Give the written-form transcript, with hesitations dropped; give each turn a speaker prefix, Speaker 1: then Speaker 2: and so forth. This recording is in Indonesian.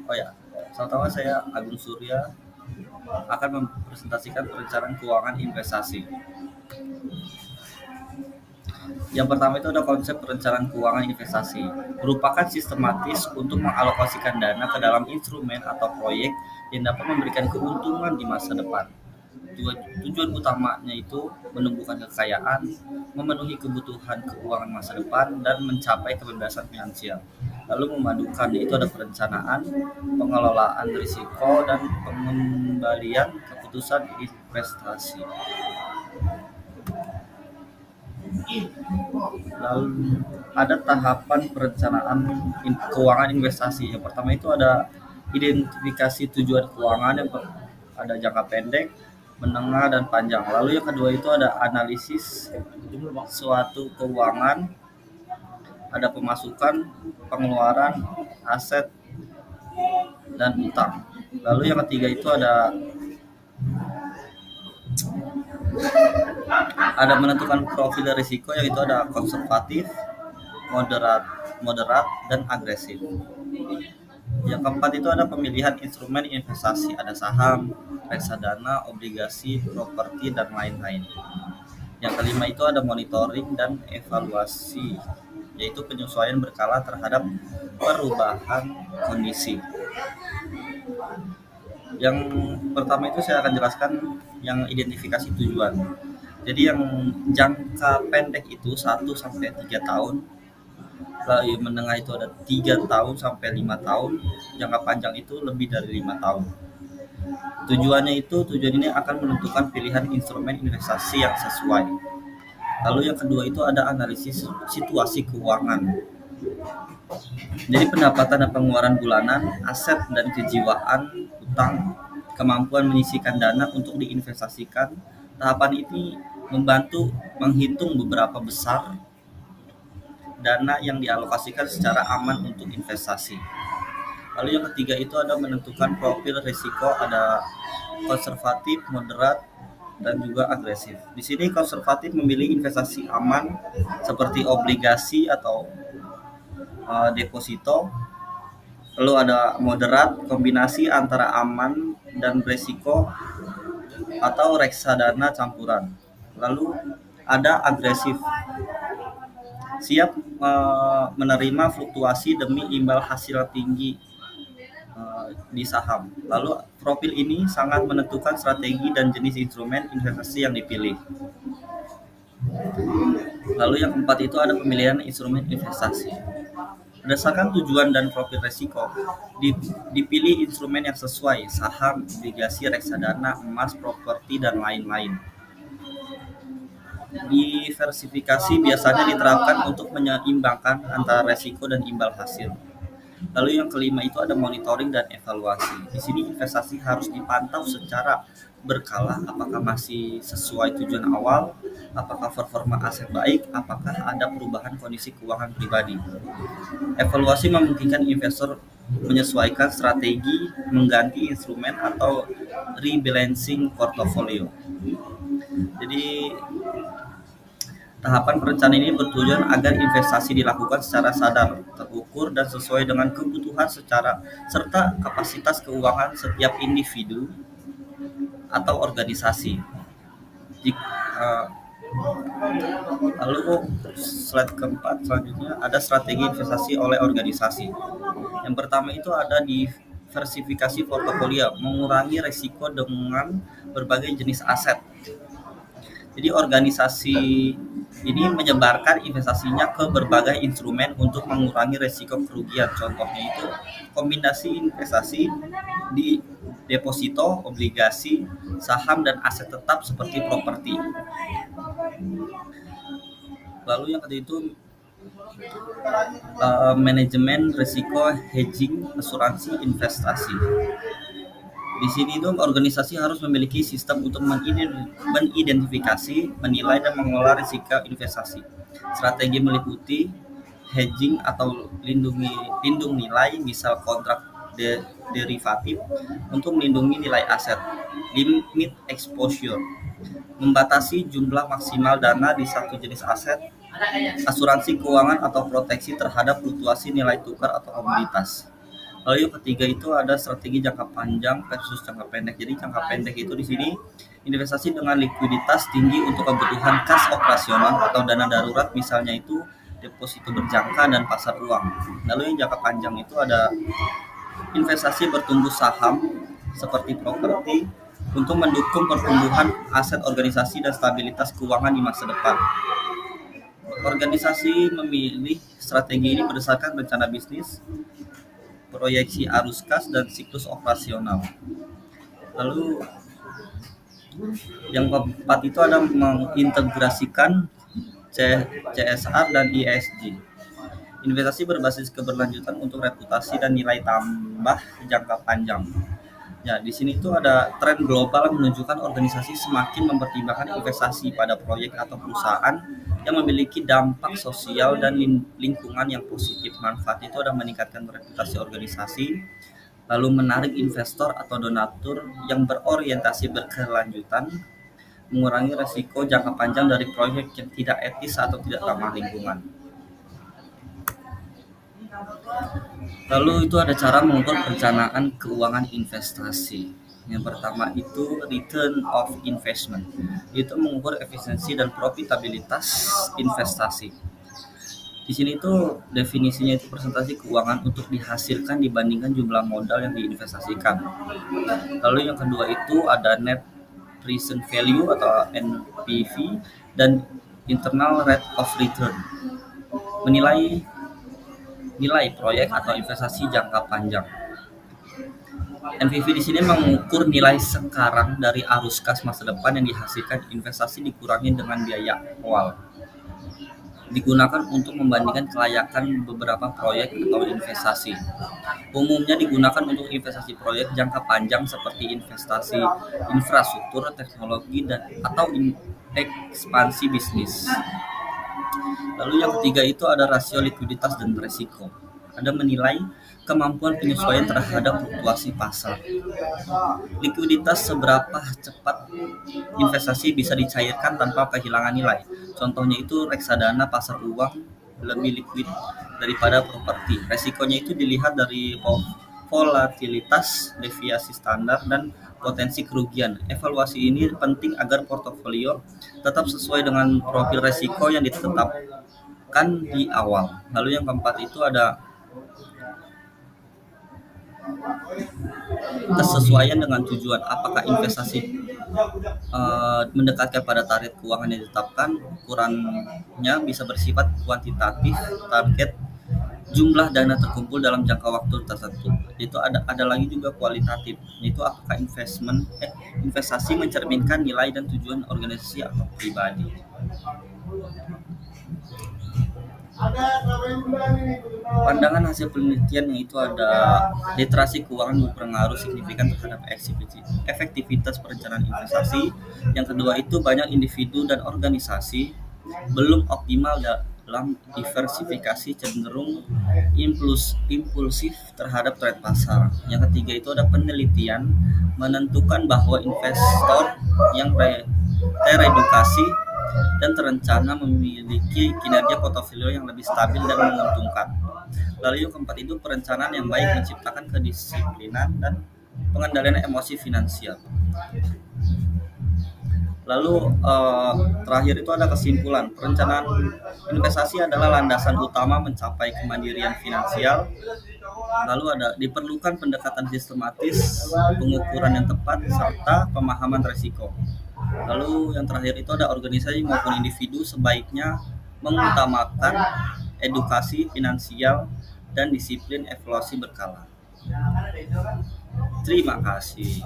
Speaker 1: Oh ya, pertama saya Agung Surya akan mempresentasikan perencanaan keuangan investasi. Yang pertama itu ada konsep perencanaan keuangan investasi, merupakan sistematis untuk mengalokasikan dana ke dalam instrumen atau proyek yang dapat memberikan keuntungan di masa depan. Tujuan utamanya itu menumbuhkan kekayaan, memenuhi kebutuhan keuangan masa depan, dan mencapai kebebasan finansial. Lalu memadukan yaitu ada perencanaan, pengelolaan risiko, dan pengembalian keputusan investasi. Lalu ada tahapan perencanaan keuangan investasi. Yang pertama itu ada identifikasi tujuan keuangan ada jangka pendek, menengah dan panjang. Lalu yang kedua itu ada analisis suatu keuangan, ada pemasukan, pengeluaran, aset dan utang. Lalu yang ketiga itu ada menentukan profil risiko, yaitu ada konservatif, moderat, moderat dan agresif. Yang keempat itu ada pemilihan instrumen investasi, ada saham, reksadana, obligasi, properti dan lain-lain. Yang kelima itu ada monitoring dan evaluasi, yaitu penyesuaian berkala terhadap perubahan kondisi. Yang pertama itu saya akan jelaskan yang identifikasi tujuan. Jadi yang jangka pendek itu 1 sampai 3 tahun, lalu yang menengah itu ada 3 tahun sampai 5 tahun, jangka panjang itu lebih dari 5 tahun. Tujuan ini akan menentukan pilihan instrumen investasi yang sesuai. Lalu yang kedua itu ada analisis situasi keuangan. Jadi pendapatan dan pengeluaran bulanan, aset dan kejiwaan, utang, kemampuan menyisihkan dana untuk diinvestasikan. Tahapan ini membantu menghitung beberapa besar dana yang dialokasikan secara aman untuk investasi. Lalu yang ketiga itu ada menentukan profil risiko, ada konservatif, moderat, dan juga agresif. Di sini konservatif memilih investasi aman seperti obligasi atau deposito. Lalu ada moderat, kombinasi antara aman dan beresiko atau reksadana campuran. Lalu ada agresif, siap menerima fluktuasi demi imbal hasil tinggi di saham. Lalu profil ini sangat menentukan strategi dan jenis instrumen investasi yang dipilih. Lalu yang keempat itu ada pemilihan instrumen investasi. Berdasarkan tujuan dan profil risiko, dipilih instrumen yang sesuai, saham, obligasi, reksadana, emas, properti, dan lain-lain. Diversifikasi biasanya diterapkan untuk menyeimbangkan antara risiko dan imbal hasil. Lalu yang kelima itu ada monitoring dan evaluasi. Di sini investasi harus dipantau secara berkala, apakah masih sesuai tujuan awal, apakah performa aset baik, apakah ada perubahan kondisi keuangan pribadi. Evaluasi memungkinkan investor menyesuaikan strategi, mengganti instrumen atau rebalancing portofolio. Jadi tahapan perencanaan ini bertujuan agar investasi dilakukan secara sadar, terukur, dan sesuai dengan kebutuhan serta kapasitas keuangan setiap individu atau organisasi. Lalu slide keempat selanjutnya ada strategi investasi oleh organisasi. Yang pertama itu ada diversifikasi portofolio, mengurangi risiko dengan berbagai jenis aset. Jadi organisasi ini menyebarkan investasinya ke berbagai instrumen untuk mengurangi risiko kerugian. Contohnya itu kombinasi investasi di deposito, obligasi, saham, dan aset tetap seperti properti. Lalu yang ketiga itu manajemen risiko, hedging, asuransi investasi. Di sini itu organisasi harus memiliki sistem untuk mengidentifikasi, menilai, dan mengelola risiko investasi. Strategi meliputi hedging atau lindung nilai, misal kontrak derivatif untuk melindungi nilai aset. Limit exposure, membatasi jumlah maksimal dana di satu jenis aset. asuransi keuangan atau proteksi terhadap fluktuasi nilai tukar atau komoditas. Lalu yang ketiga itu ada strategi jangka panjang versus jangka pendek. Jadi jangka pendek itu di sini investasi dengan likuiditas tinggi untuk kebutuhan kas operasional atau dana darurat, misalnya itu deposito berjangka dan pasar uang. Lalu yang jangka panjang itu ada investasi bertumbuh saham seperti properti untuk mendukung pertumbuhan aset organisasi dan stabilitas keuangan di masa depan. Organisasi memilih strategi ini berdasarkan rencana bisnis, proyeksi arus kas, dan siklus operasional. Lalu yang keempat itu ada mengintegrasikan CSR dan ESG. Investasi berbasis keberlanjutan untuk reputasi dan nilai tambah jangka panjang. Ya, di sini tuh ada tren global menunjukkan organisasi semakin mempertimbangkan investasi pada proyek atau perusahaan yang memiliki dampak sosial dan lingkungan yang positif. Manfaat itu ada meningkatkan reputasi organisasi, lalu menarik investor atau donatur yang berorientasi berkelanjutan, mengurangi risiko jangka panjang dari proyek yang tidak etis atau tidak ramah lingkungan. Lalu itu ada cara mengukur perencanaan keuangan investasi. Yang pertama itu return of investment. Itu mengukur efisiensi dan profitabilitas investasi. Di sini itu definisinya itu presentasi keuangan untuk dihasilkan dibandingkan jumlah modal yang diinvestasikan. Lalu yang kedua itu ada net present value atau NPV dan internal rate of return. Menilai nilai proyek atau investasi jangka panjang. NPV di sini mengukur nilai sekarang dari arus kas masa depan yang dihasilkan investasi dikurangi dengan biaya awal. Digunakan untuk membandingkan kelayakan beberapa proyek atau investasi. Umumnya digunakan untuk investasi proyek jangka panjang seperti investasi infrastruktur, teknologi, dan atau ekspansi bisnis. Lalu yang ketiga itu ada rasio likuiditas dan resiko. Ada menilai kemampuan penyesuaian terhadap fluktuasi pasar. Likuiditas seberapa cepat investasi bisa dicairkan tanpa kehilangan nilai. Contohnya itu reksadana pasar uang lebih liquid daripada properti. Resikonya itu dilihat dari volatilitas, deviasi standar, dan potensi kerugian. Evaluasi ini penting agar portofolio tetap sesuai dengan profil resiko yang ditetapkan di awal. Lalu yang keempat itu ada kesesuaian dengan tujuan. Apakah investasi mendekatkan pada target keuangan yang ditetapkan? Ukurannya bisa bersifat kuantitatif, target jumlah dana terkumpul dalam jangka waktu tertentu. Itu ada lagi juga kualitatif, yaitu apakah investasi mencerminkan nilai dan tujuan organisasi atau pribadi. Pandangan hasil penelitian yaitu ada literasi keuangan berpengaruh signifikan terhadap efektivitas perencanaan investasi. Yang kedua itu banyak individu dan organisasi belum optimal dalam diversifikasi, cenderung impulsif terhadap tren pasar. Yang ketiga itu ada penelitian menentukan bahwa investor yang teredukasi dan terencana memiliki kinerja portofolio yang lebih stabil dan menguntungkan. Lalu yang keempat itu perencanaan yang baik menciptakan kedisiplinan dan pengendalian emosi finansial. Lalu terakhir itu ada kesimpulan. Perencanaan investasi adalah landasan utama mencapai kemandirian finansial. Lalu diperlukan pendekatan sistematis, pengukuran yang tepat, serta pemahaman risiko. Lalu yang terakhir itu ada organisasi maupun individu sebaiknya mengutamakan edukasi finansial dan disiplin evaluasi berkala. Terima kasih.